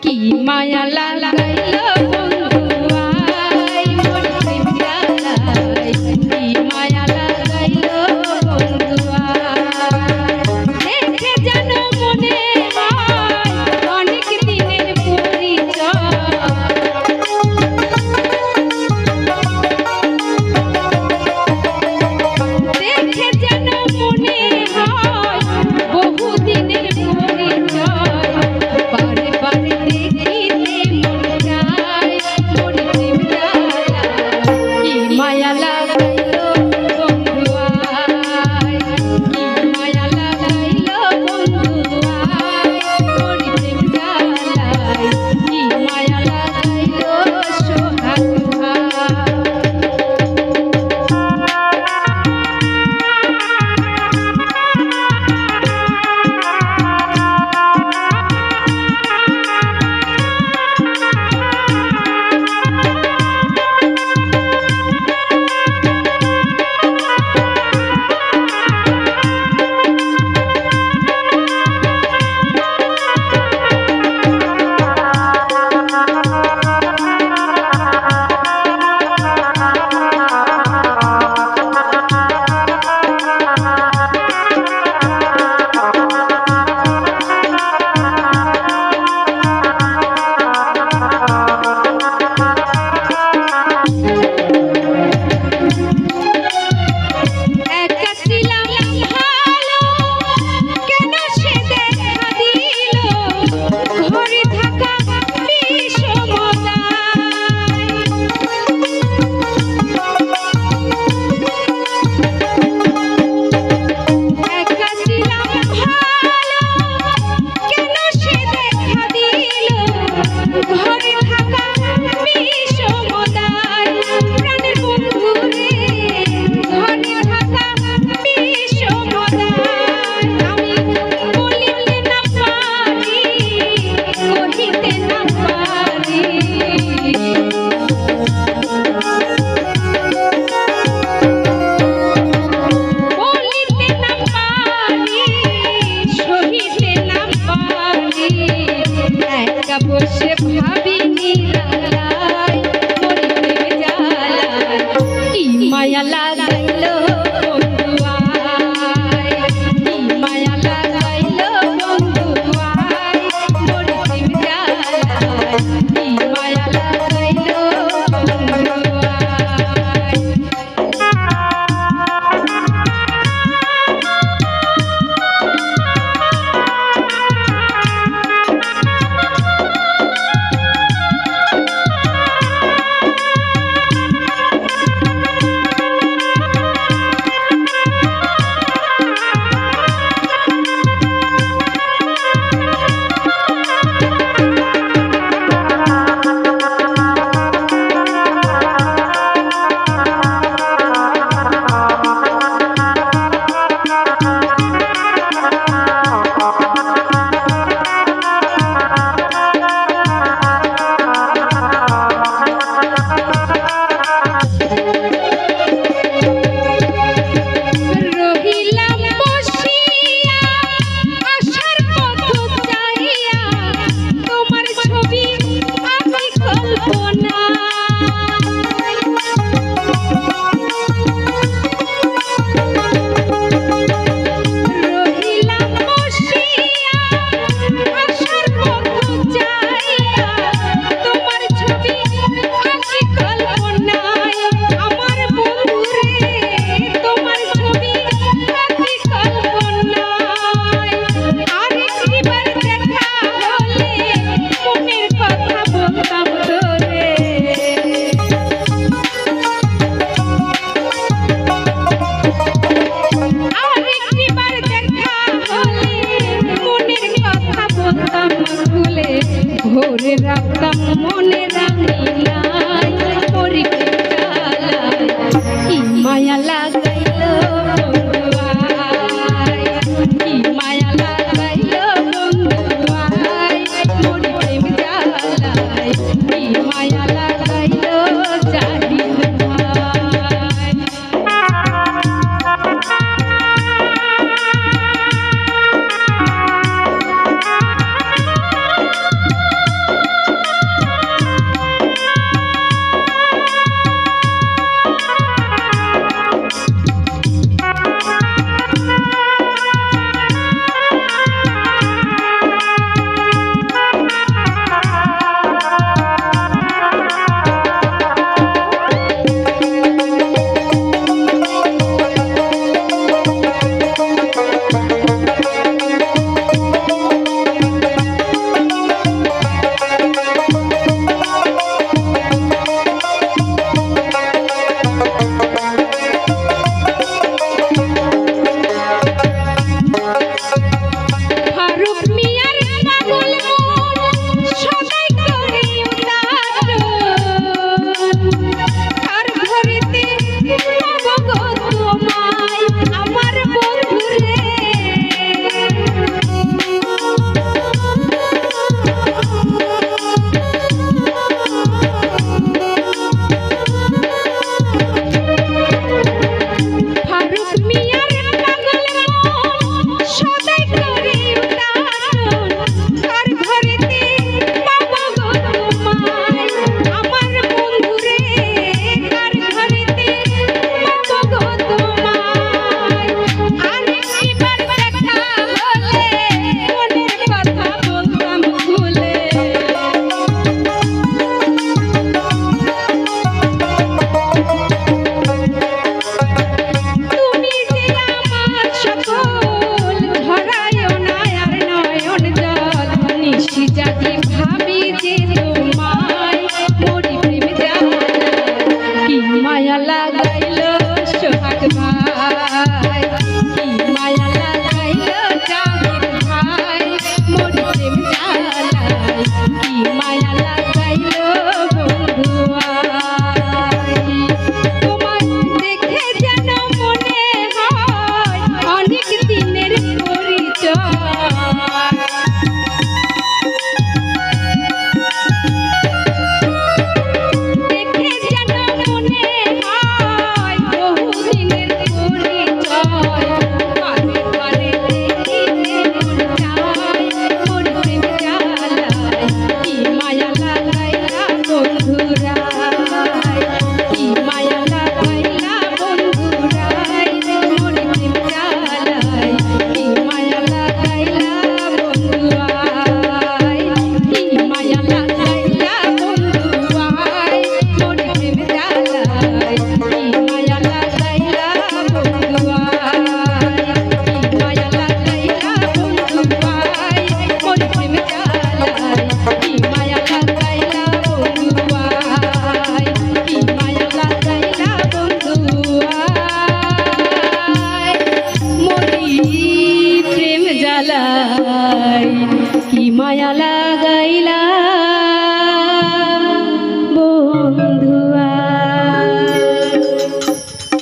কি মায়া লাগাইলো বন্ধু আয় মোর প্রেম জ্বালায় কি মায়া লাগাইলো বন্ধু দেখে যেন মনে হয় অনেক দিনের পরিচয় দেখে যেন মনে হয় বহুদিনের পরিচয় বারে বারে দেখিতে মন চায় মোর প্রেম জ্বালায় কি মায়া লাগাইলো বন্ধু আয় কি মায়া লাগাইলো বন্ধু আয় মোর প্রেম জ্বালায় কি মায়া লাগাইলো সোহাগ বসে ভাবি নিরালায় মোর প্রেম জ্বালায় কি মায়া লাগাইলো বন্ধু আয় কি মায়া লাগাইলো বন্ধু আয় মোর প্রেম জ্বালায় কি মায়া লাগাইলো বন্ধু আয় ভোরে রাখতাম মনে রাঙিলাই মোর প্রেম জ্বালায় কি মায়া লাগাইলো বন্ধু আয় কি মায়া লাগাইলো বন্ধু আয় মোর প্রেম জ্বালায় কি মায়া লাগাইলো জাহিদ ভাই মায়া